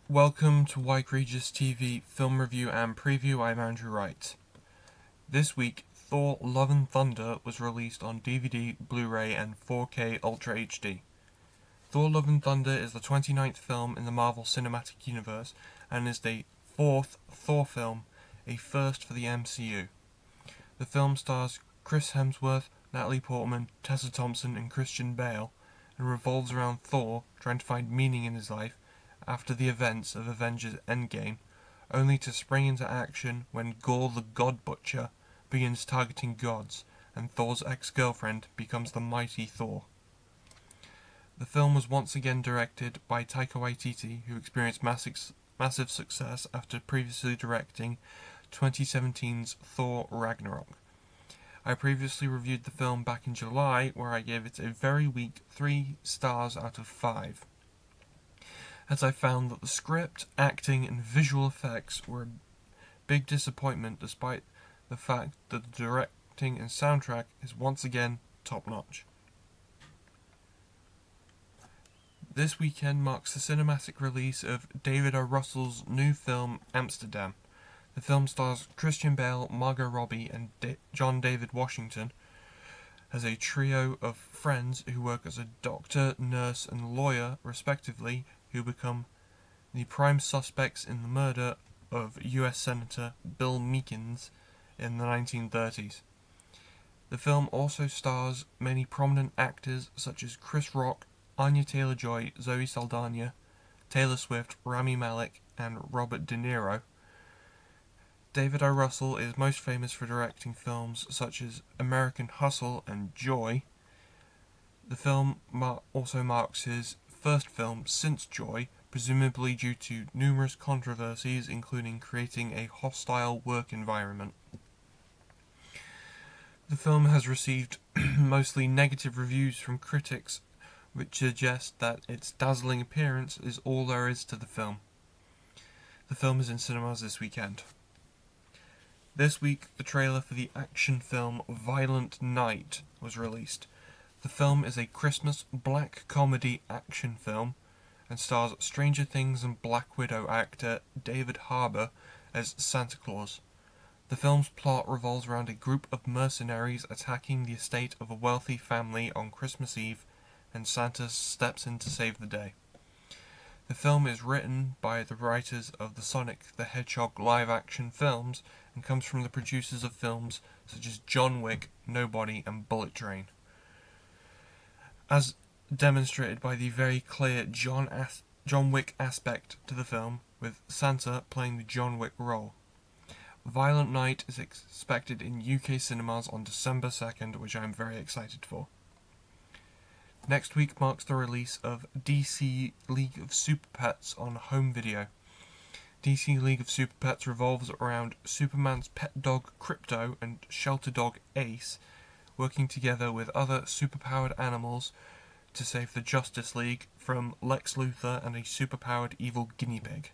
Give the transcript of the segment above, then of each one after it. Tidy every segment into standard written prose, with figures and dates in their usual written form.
Welcome to Wyke Regis TV Film Review and Preview. I'm Andrew Wright. This week, Thor Love and Thunder was released on DVD, Blu-ray and 4K Ultra HD. Thor Love and Thunder is the 29th film in the Marvel Cinematic Universe and is the fourth Thor film, a first for the MCU. The film stars Chris Hemsworth, Natalie Portman, Tessa Thompson and Christian Bale, and revolves around Thor trying to find meaning in his life after the events of Avengers Endgame, only to spring into action when Gorr the God Butcher begins targeting gods, and Thor's ex-girlfriend becomes the mighty Thor. The film was once again directed by Taika Waititi, who experienced massive success after previously directing 2017's Thor Ragnarok. I previously reviewed the film back in July, where I gave it a very weak 3 stars out of 5. As I found that the script, acting and visual effects were a big disappointment, despite the fact that the directing and soundtrack is once again top-notch. This weekend marks the cinematic release of David O. Russell's new film Amsterdam. The film stars Christian Bale, Margot Robbie and John David Washington as a trio of friends who work as a doctor, nurse and lawyer, respectively, who become the prime suspects in the murder of US Senator Bill Meekins in the 1930s. The film also stars many prominent actors such as Chris Rock, Anya Taylor-Joy, Zoe Saldana, Taylor Swift, Rami Malek and Robert De Niro. David O. Russell is most famous for directing films such as American Hustle and Joy. The film also marks his first film since Joy, presumably due to numerous controversies, including creating a hostile work environment. The film has received mostly negative reviews from critics, which suggest that its dazzling appearance is all there is to the film. The film is in cinemas this weekend. This week, the trailer for the action film Violent Night was released. The film is a Christmas black comedy action film and stars Stranger Things and Black Widow actor David Harbour as Santa Claus. The film's plot revolves around a group of mercenaries attacking the estate of a wealthy family on Christmas Eve, and Santa steps in to save the day. The film is written by the writers of the Sonic the Hedgehog live-action films and comes from the producers of films such as John Wick, Nobody and Bullet Train, as demonstrated by the very clear John Wick aspect to the film, with Santa playing the John Wick role. Violent Night is expected in UK cinemas on December 2nd, which I am very excited for. Next week marks the release of DC League of Super Pets on home video. DC League of Super Pets revolves around Superman's pet dog Krypto and shelter dog Ace, working together with other superpowered animals to save the Justice League from Lex Luthor and a superpowered evil guinea pig.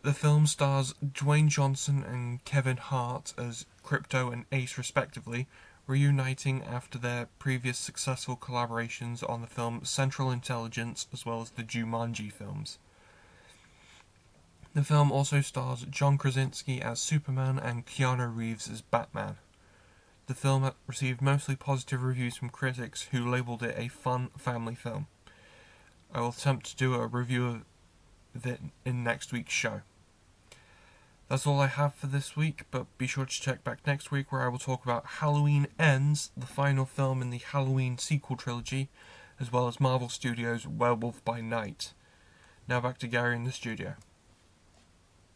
The film stars Dwayne Johnson and Kevin Hart as Krypto and Ace respectively, reuniting after their previous successful collaborations on the film Central Intelligence as well as the Jumanji films. The film also stars John Krasinski as Superman and Keanu Reeves as Batman. The film received mostly positive reviews from critics who labelled it a fun family film. I will attempt to do a review of it in next week's show. That's all I have for this week, but be sure to check back next week where I will talk about Halloween Ends, the final film in the Halloween sequel trilogy, as well as Marvel Studios' Werewolf by Night. Now back to Gary in the studio.